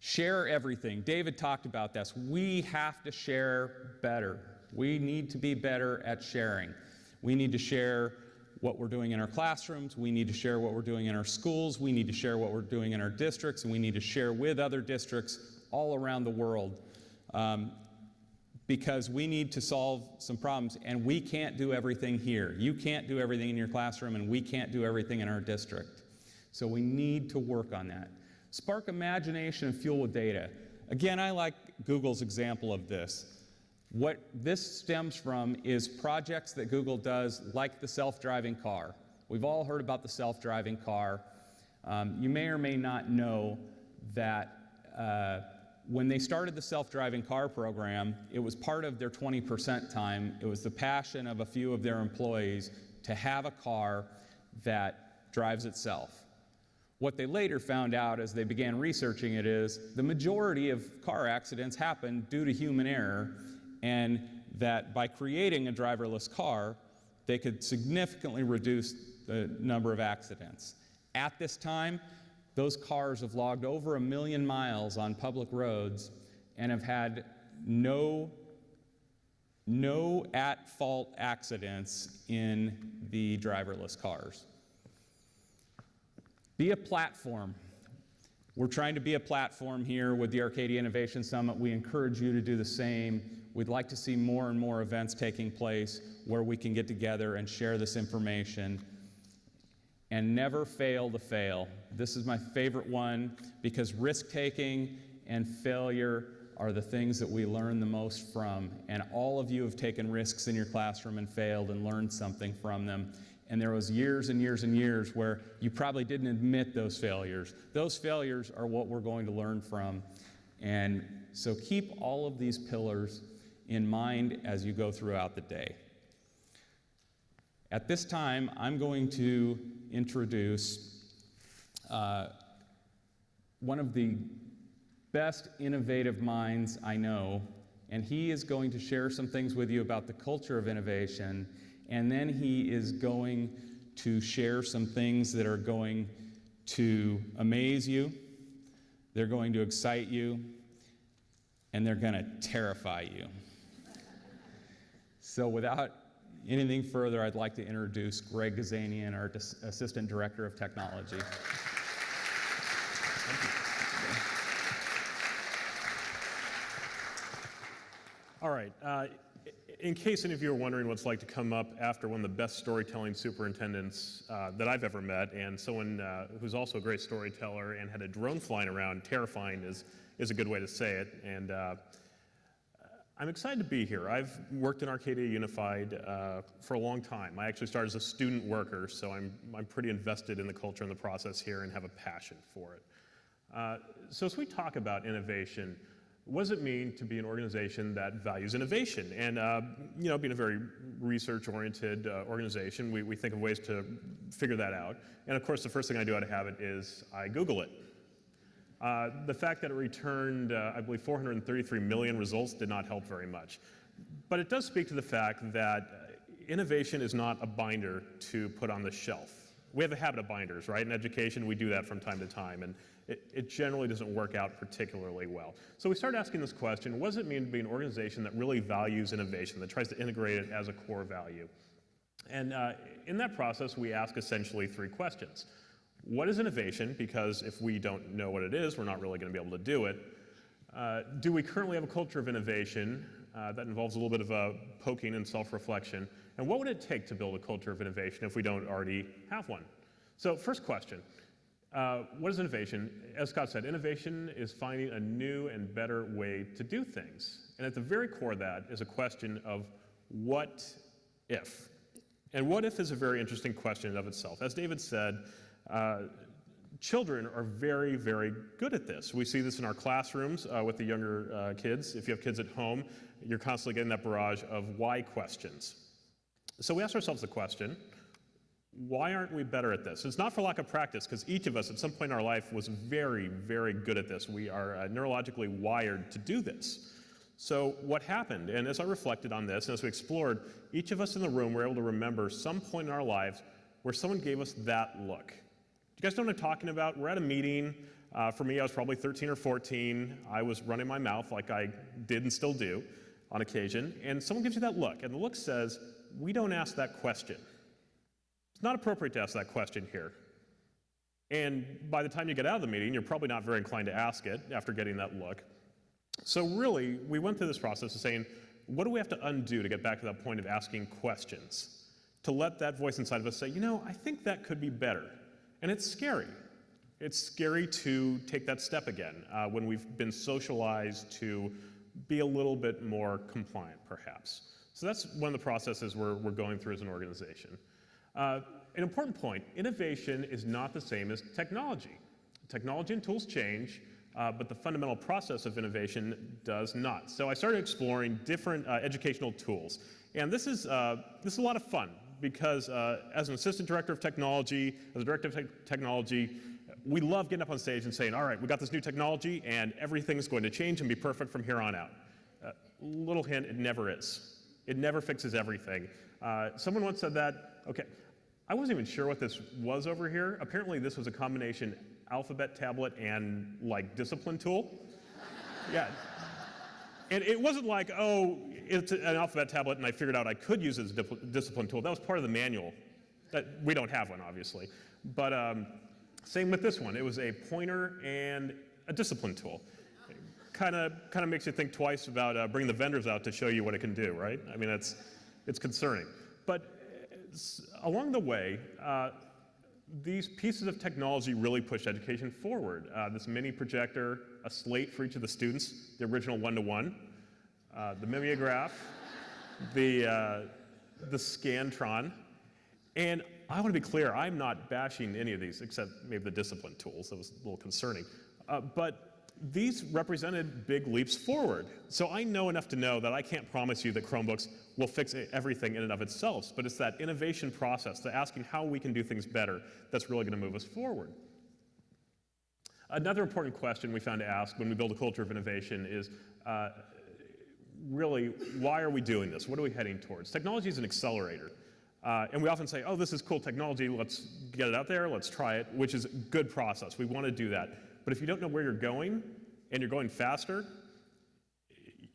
Share everything. David talked about this. We have to share better. We need to be better at sharing. We need to share what we're doing in our classrooms. We need to share what we're doing in our schools. We need to share what we're doing in our districts, and we need to share with other districts all around the world, because we need to solve some problems, and we can't do everything here. You can't do everything in your classroom, and we can't do everything in our district. So we need to work on that. Spark imagination and fuel with data. Again, I like Google's example of this. What this stems from is projects that Google does, like the self-driving car. We've all heard about the self-driving car. You may or may not know that when they started the self-driving car program, it was part of their 20% time. It was the passion of a few of their employees to have a car that drives itself. What they later found out as they began researching it is the majority of car accidents happen due to human error, and that by creating a driverless car, they could significantly reduce the number of accidents. At this time, those cars have logged over 1 million miles on public roads and have had no at-fault accidents in the driverless cars. Be a platform. We're trying to be a platform here with the Arcadia Innovation Summit. We encourage you to do the same. We'd like to see more and more events taking place where we can get together and share this information. And never fail to fail. This is my favorite one because risk-taking and failure are the things that we learn the most from. And all of you have taken risks in your classroom and failed and learned something from them. And there was years and years and years where you probably didn't admit those failures. Those failures are what we're going to learn from. And so keep all of these pillars in mind as you go throughout the day. At this time, I'm going to introduce one of the best innovative minds I know, and he is going to share some things with you about the culture of innovation, and then he is going to share some things that are going to amaze you, they're going to excite you, and they're going to terrify you. So without anything further, I'd like to introduce Greg Gazanian, our Assistant Director of Technology. Thank you. All right. In case any of you are wondering what it's like to come up after one of the best storytelling superintendents that I've ever met, and someone who's also a great storyteller and had a drone flying around, terrifying is a good way to say it. And I'm excited to be here. I've worked in Arcadia Unified for a long time. I actually started as a student worker, so I'm pretty invested in the culture and the process here and have a passion for it. So as we talk about innovation, what does it mean to be an organization that values innovation? And being a very research-oriented organization, we think of ways to figure that out. And of course, the first thing I do out of habit is I Google it. The fact that it returned, I believe, 433 million results did not help very much. But it does speak to the fact that innovation is not a binder to put on the shelf. We have a habit of binders, right? In education, we do that from time to time, and it generally doesn't work out particularly well. So we started asking this question: what does it mean to be an organization that really values innovation, that tries to integrate it as a core value? And in that process, we ask essentially 3 questions. What is innovation? Because if we don't know what it is, we're not really going to be able to do it. Do we currently have a culture of innovation that involves a little bit of poking and self-reflection? And what would it take to build a culture of innovation if we don't already have one? So first question, what is innovation? As Scott said, innovation is finding a new and better way to do things. And at the very core of that is a question of what if? And what if is a very interesting question in of itself. As David said, children are very, very good at this. We see this in our classrooms with the younger kids. If you have kids at home, you're constantly getting that barrage of why questions. So we ask ourselves the question, why aren't we better at this? It's not for lack of practice, because each of us at some point in our life was very, very good at this. We are neurologically wired to do this. So what happened? And as I reflected on this, and as we explored, each of us in the room were able to remember some point in our lives where someone gave us that look. You guys know what I'm talking about? We're at a meeting. For me, I was probably 13 or 14. I was running my mouth like I did and still do on occasion. And someone gives you that look. And the look says, we don't ask that question. It's not appropriate to ask that question here. And by the time you get out of the meeting, you're probably not very inclined to ask it after getting that look. So really, we went through this process of saying, what do we have to undo to get back to that point of asking questions? To let that voice inside of us say, I think that could be better. And it's scary. It's scary to take that step again when we've been socialized to be a little bit more compliant, perhaps. So that's one of the processes we're going through as an organization. An important point, innovation is not the same as technology. Technology and tools change. but the fundamental process of innovation does not. So I started exploring different educational tools. And this is a lot of fun because as an assistant director of technology, as a director of technology, we love getting up on stage and saying, all right, we got this new technology and everything's going to change and be perfect from here on out. Little hint, it never is. It never fixes everything. Someone once said that, okay, I wasn't even sure what this was over here. Apparently this was a combination alphabet tablet and like discipline tool. Yeah. And it wasn't like, oh, it's an alphabet tablet and I figured out I could use it as a discipline tool. That was part of the manual. We don't have one, obviously. But same with this one. It was a pointer and a discipline tool. Kind of makes you think twice about bringing the vendors out to show you what it can do, right? I mean, it's concerning. But along the way, these pieces of technology really pushed education forward. This mini projector, a slate for each of the students, the original one-to-one, the mimeograph, the Scantron, and I want to be clear, I'm not bashing any of these except maybe the discipline tools. That was a little concerning. But these represented big leaps forward. So I know enough to know that I can't promise you that Chromebooks will fix everything in and of itself, but it's that innovation process, the asking how we can do things better, that's really going to move us forward. Another important question we found to ask when we build a culture of innovation is really, why are we doing this? What are we heading towards? Technology is an accelerator. And we often say, oh, this is cool technology, let's get it out there, let's try it, which is a good process. We want to do that. But if you don't know where you're going, and you're going faster,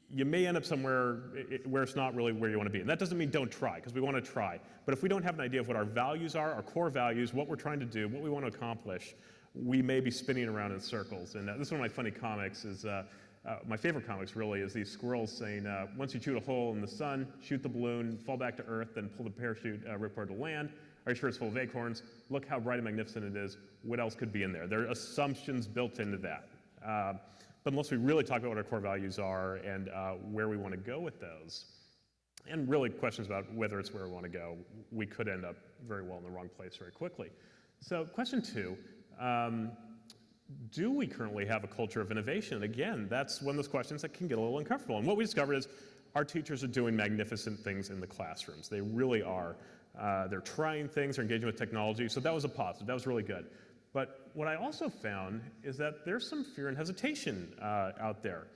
you may end up somewhere where it's not really where you want to be. And that doesn't mean don't try, because we want to try. But if we don't have an idea of what our values are, our core values, what we're trying to do, what we want to accomplish, we may be spinning around in circles. And this is one of my funny comics, is my favorite comics really, is these squirrels saying, once you shoot a hole in the sun, shoot the balloon, fall back to earth, then pull the parachute ripcord to land. Are you sure it's full of acorns? Look how bright and magnificent it is. What else could be in there? There are assumptions built into that. But unless we really talk about what our core values are and where we want to go with those, and really questions about whether it's where we want to go, we could end up very well in the wrong place very quickly. So question 2, do we currently have a culture of innovation? Again, that's one of those questions that can get a little uncomfortable. And what we discovered is our teachers are doing magnificent things in the classrooms. They really are. They're trying things, they're engaging with technology, so that was a positive, that was really good. But what I also found is that there's some fear and hesitation out there.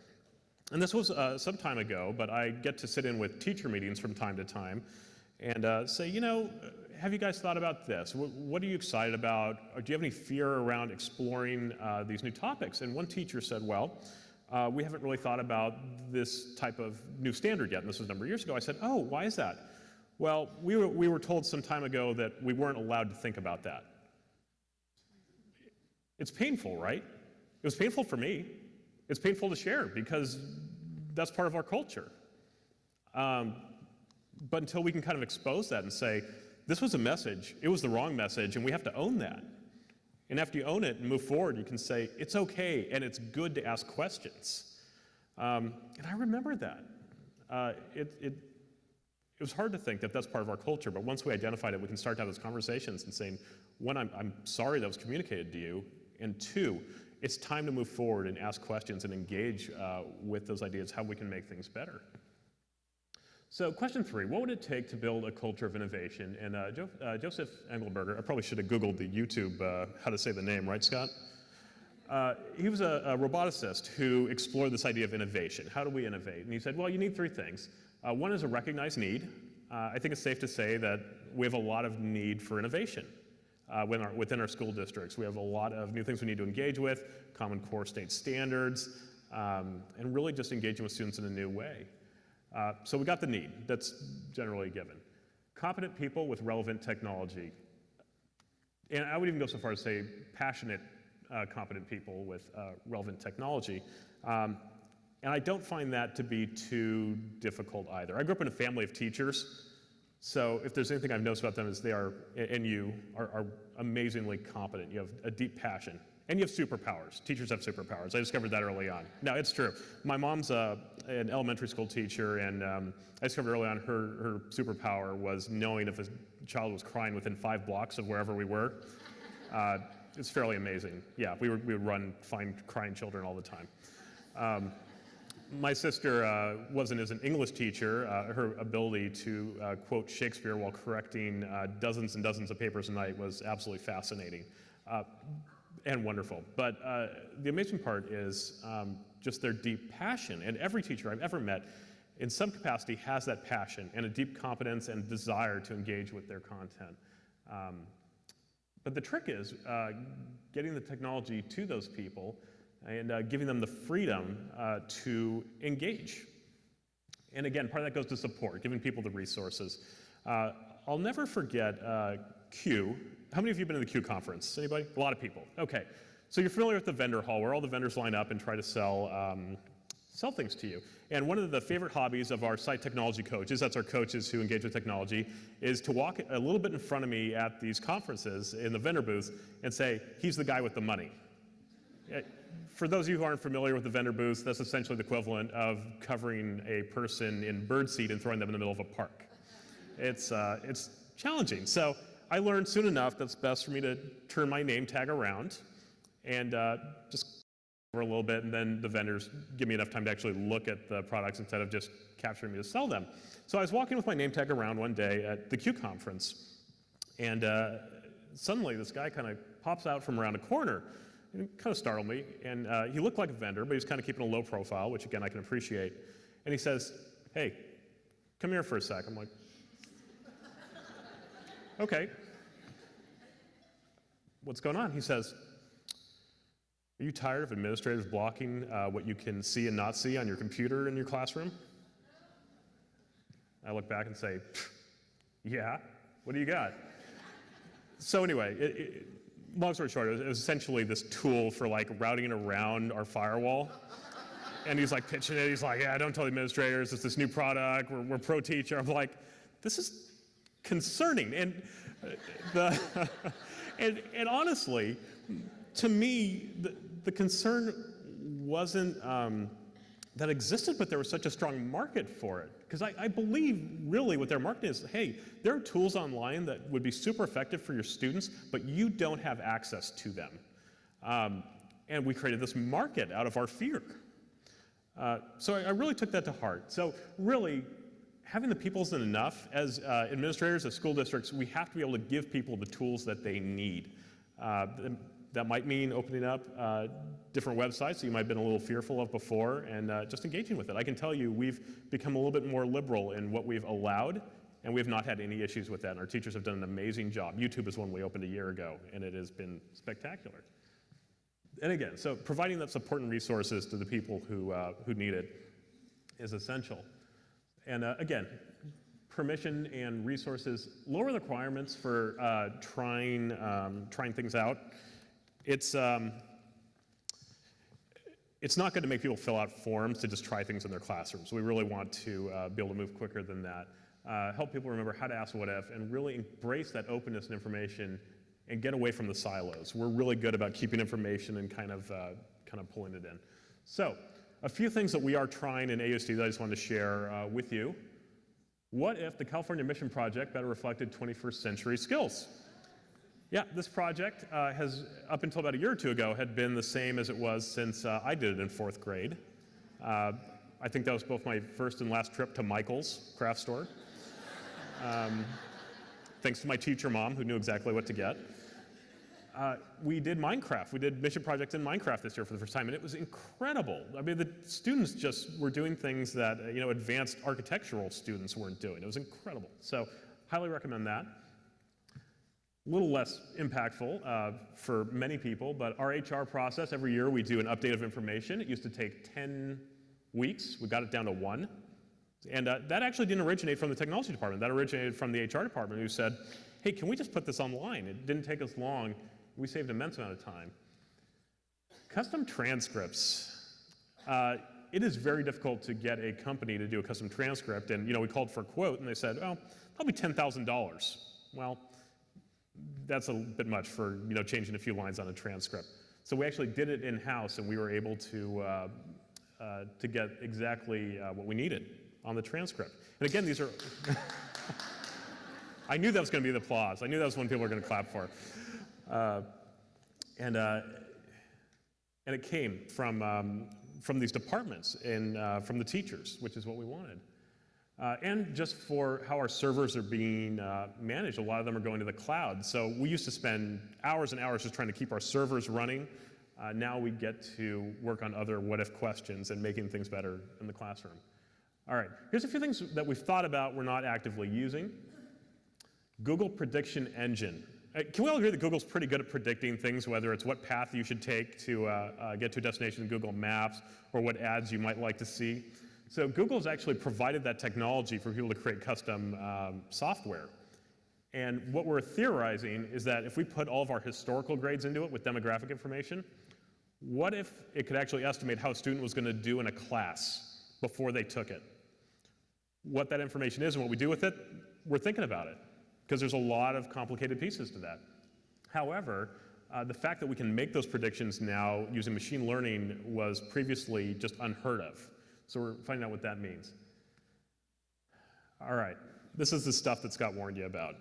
And this was some time ago, but I get to sit in with teacher meetings from time to time and say, you know, have you guys thought about this? What are you excited about? Or do you have any fear around exploring these new topics? And one teacher said, well, we haven't really thought about this type of new standard yet. And this was a number of years ago. I said, oh, why is that? Well, we were told some time ago that we weren't allowed to think about that. It's painful, right? It was painful for me. It's painful to share because that's part of our culture. But until we can kind of expose that and say, this was a message, it was the wrong message, and we have to own that. And after you own it and move forward, you can say, it's okay, and it's good to ask questions. And I remember that. It was hard to think that that's part of our culture, but once we identified it, we can start to have those conversations and saying, one, I'm sorry that was communicated to you, and 2, it's time to move forward and ask questions and engage with those ideas, how we can make things better. So question 3, what would it take to build a culture of innovation? And Joseph Engelberger, I probably should have Googled the YouTube how to say the name, right, Scott? He was a roboticist who explored this idea of innovation. How do we innovate? And he said, well, you need 3 things. One is a recognized need. I think it's safe to say that we have a lot of need for innovation within our school districts. We have a lot of new things we need to engage with, Common Core state standards, and really just engaging with students in a new way. So we got the need. That's generally a given. Competent people with relevant technology. And I would even go so far as to say passionate, competent people with relevant technology. And I don't find that to be too difficult either. I grew up in a family of teachers, so if there's anything I've noticed about them is they are, and you, are amazingly competent. You have a deep passion, and you have superpowers. Teachers have superpowers. I discovered that early on. No, it's true. My mom's an elementary school teacher, and I discovered early on her superpower was knowing if a child was crying within 5 blocks of wherever we were. It's fairly amazing. Yeah, we would find crying children all the time. My sister wasn't as an English teacher. Her ability to quote Shakespeare while correcting dozens and dozens of papers a night was absolutely fascinating and wonderful. But the amazing part is just their deep passion. And every teacher I've ever met, in some capacity, has that passion and a deep competence and desire to engage with their content. But the trick is getting the technology to those people and giving them the freedom to engage. And again, part of that goes to support, giving people the resources. I'll never forget Q. How many of you have been to the Q conference? Anybody? A lot of people. Okay. So you're familiar with the vendor hall where all the vendors line up and try to sell things to you. And one of the favorite hobbies of our site technology coaches, that's our coaches who engage with technology, is to walk a little bit in front of me at these conferences in the vendor booth and say, he's the guy with the money. For those of you who aren't familiar with the vendor booth, that's essentially the equivalent of covering a person in birdseed and throwing them in the middle of a park. It's challenging. So I learned soon enough that it's best for me to turn my name tag around and just over a little bit, and then the vendors give me enough time to actually look at the products instead of just capturing me to sell them. So I was walking with my name tag around one day at the Q conference, and suddenly this guy kind of pops out from around a corner. It kind of startled me, and he looked like a vendor, but he was kind of keeping a low profile, which again I can appreciate. And he says, "Hey, come here for a sec." I'm like, "Okay, what's going on?" He says, "Are you tired of administrators blocking what you can see and not see on your computer in your classroom?" I look back and say, "Yeah, what do you got?" So anyway, long story short, it was essentially this tool for like routing around our firewall. And he's like pitching it. He's like, "Yeah, don't tell the administrators. It's this new product. We're pro teacher." I'm like, this is concerning. And and honestly, to me, the concern wasn't that existed, but there was such a strong market for it. Because I believe really what their market is, hey, there are tools online that would be super effective for your students, but you don't have access to them. And we created this market out of our fear. So I really took that to heart. So really, having the people isn't enough. As administrators, as school districts, we have to be able to give people the tools that they need. That might mean opening up different websites that you might have been a little fearful of before and just engaging with it. I can tell you we've become a little bit more liberal in what we've allowed, and we've not had any issues with that. And our teachers have done an amazing job. YouTube is one we opened a year ago, and it has been spectacular. And again, so providing that support and resources to the people who need it is essential. And again, permission and resources, lower the requirements for trying things out. It's not good to make people fill out forms to just try things in their classrooms. We really want to be able to move quicker than that. Help people remember how to ask what if, and really embrace that openness and information and get away from the silos. We're really good about keeping information and kind of pulling it in. So, a few things that we are trying in AUSD that I just wanted to share with you. What if the California Mission Project better reflected 21st century skills? Yeah, this project has, up until about a year or two ago, had been the same as it was since I did it in 4th grade. I think that was both my first and last trip to Michael's craft store. Thanks to my teacher mom, who knew exactly what to get. We did Minecraft. We did mission projects in Minecraft this year for the first time, and it was incredible. I mean, the students just were doing things that advanced architectural students weren't doing. It was incredible. So, highly recommend that. A little less impactful for many people, but our HR process, every year we do an update of information. It used to take 10 weeks. We got it down to 1. And that actually didn't originate from the technology department. That originated from the HR department, who said, hey, can we just put this online? It didn't take us long. We saved an immense amount of time. Custom transcripts. It is very difficult to get a company to do a custom transcript. And we called for a quote, and they said, well, probably $10,000. Well, that's a bit much for changing a few lines on a transcript. So we actually did it in-house, and we were able to get exactly what we needed on the transcript. And again, these are... I knew that was going to be the applause. I knew that was one people were going to clap for. And it came from these departments and from the teachers, which is what we wanted. And just for how our servers are being managed, a lot of them are going to the cloud. So we used to spend hours and hours just trying to keep our servers running. Now we get to work on other what-if questions and making things better in the classroom. All right, here's a few things that we've thought about we're not actively using. Google Prediction Engine. Can we all agree that Google's pretty good at predicting things, whether it's what path you should take to get to a destination in Google Maps or what ads you might like to see? So Google's actually provided that technology for people to create custom software. And what we're theorizing is that if we put all of our historical grades into it with demographic information, what if it could actually estimate how a student was going to do in a class before they took it? What that information is and what we do with it, we're thinking about it, because there's a lot of complicated pieces to that. However, the fact that we can make those predictions now using machine learning was previously just unheard of. So we're finding out what that means. All right, this is the stuff that Scott warned you about.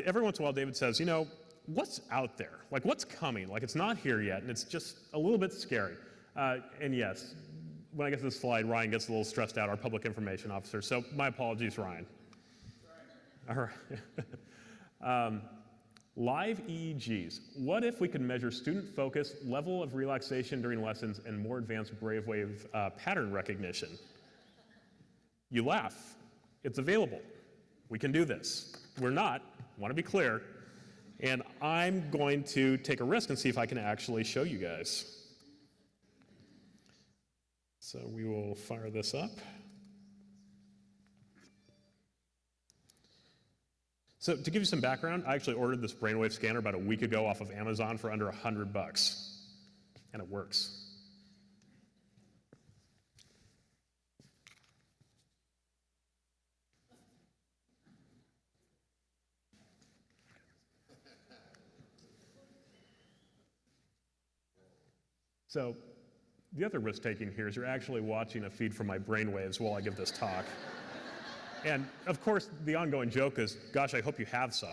Every once in a while, David says, you know, what's out there? Like, what's coming? Like, it's not here yet, and it's just a little bit scary. And yes, when I get to this slide, Ryan gets a little stressed out, our public information officer. So my apologies, Ryan. All right. Live EEGs. What if we could measure student focus, level of relaxation during lessons, and more advanced Brainwave pattern recognition? You laugh. It's available. We can do this. We're not, want to be clear, and I'm going to take a risk and see if I can actually show you guys. So we will fire this up. So to give you some background, I actually ordered this Brainwave scanner about a week ago off of Amazon for under $100, and it works. So the other risk taking here is you're actually watching a feed from my brainwaves while I give this talk. And of course, the ongoing joke is, gosh, I hope you have some.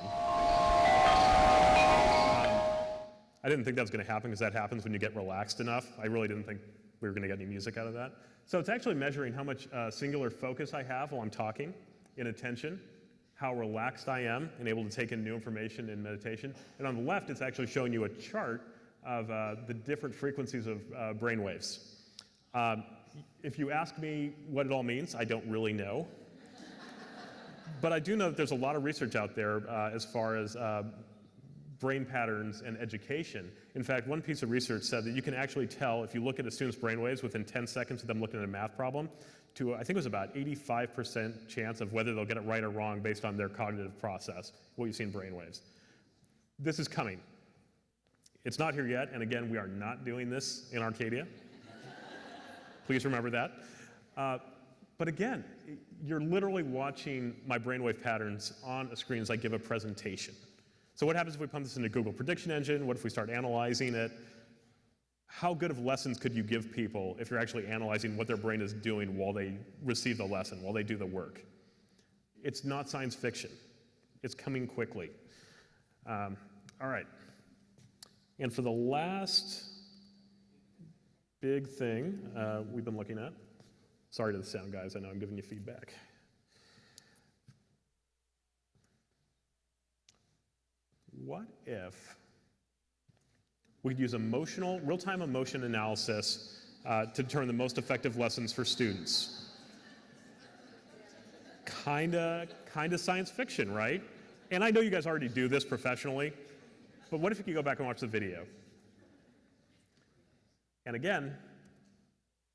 I didn't think that was going to happen because that happens when you get relaxed enough. I really didn't think we were going to get any music out of that. So it's actually measuring how much singular focus I have while I'm talking in attention, how relaxed I am and able to take in new information in meditation. And on the left, it's actually showing you a chart of the different frequencies of brainwaves. If you ask me what it all means, I don't really know. But I do know that there's a lot of research out there as far as brain patterns and education. In fact, one piece of research said that you can actually tell if you look at a student's brainwaves within 10 seconds of them looking at a math problem to, I think it was about 85% chance of whether they'll get it right or wrong based on their cognitive process, what you see in brainwaves. This is coming. It's not here yet, and again, we are not doing this in Arcadia. Please remember that. But again, you're literally watching my brainwave patterns on a screen as I give a presentation. So what happens if we pump this into Google Prediction Engine? What if we start analyzing it? How good of lessons could you give people if you're actually analyzing what their brain is doing while they receive the lesson, while they do the work? It's not science fiction. It's coming quickly. All right. And for the last big thing we've been looking at, sorry to the sound guys, I know I'm giving you feedback. What if we could use real-time emotion analysis to determine the most effective lessons for students? Kinda science fiction, right? And I know you guys already do this professionally, but what if you could go back and watch the video? And again,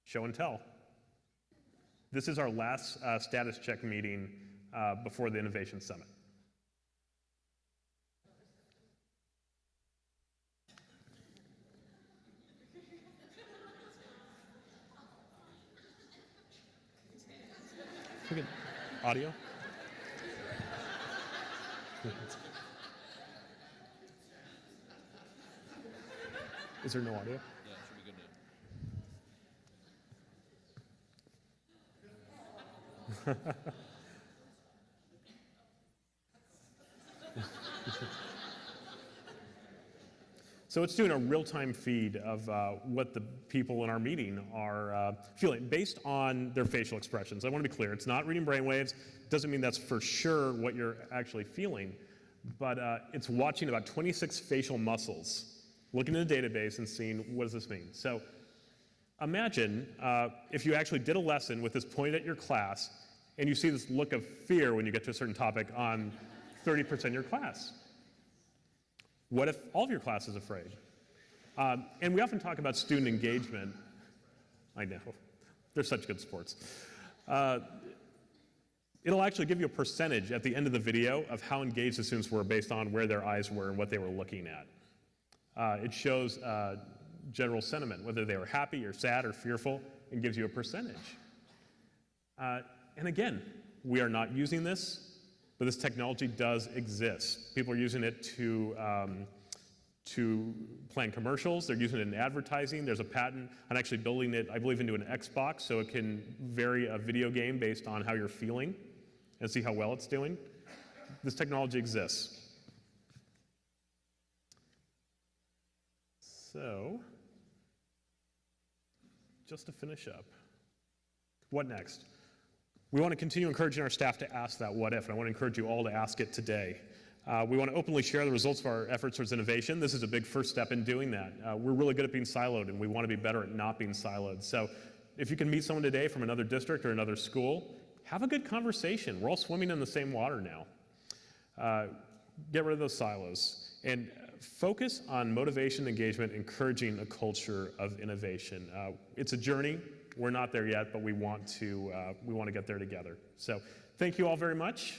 show and tell. This is our last status check meeting before the Innovation Summit. Audio? Is there no audio? Yeah, it should be good to. So it's doing a real-time feed of what the people in our meeting are feeling based on their facial expressions. I want to be clear, it's not reading brainwaves. Doesn't mean that's for sure what you're actually feeling, but it's watching about 26 facial muscles, looking in the database and seeing what does this mean. So imagine if you actually did a lesson with this pointed at your class and you see this look of fear when you get to a certain topic on 30% of your class. What if all of your class is afraid? And we often talk about student engagement. I know, they're such good sports. It'll actually give you a percentage at the end of the video of how engaged the students were based on where their eyes were and what they were looking at. It shows general sentiment, whether they were happy or sad or fearful, and gives you a percentage. And again, we are not using this, but this technology does exist. People are using it to plan commercials. They're using it in advertising. There's a patent on actually building it, I believe, into an Xbox, so it can vary a video game based on how you're feeling and see how well it's doing. This technology exists. So, just to finish up, what next? We want to continue encouraging our staff to ask that what if, and I want to encourage you all to ask it today. We want to openly share the results of our efforts towards innovation. This is a big first step in doing that. We're really good at being siloed, and we want to be better at not being siloed. So if you can meet someone today from another district or another school, have a good conversation. We're all swimming in the same water now. Get rid of those silos, and focus on motivation, engagement, encouraging a culture of innovation. It's a journey. We're not there yet, but we want to get there together. So thank you all very much.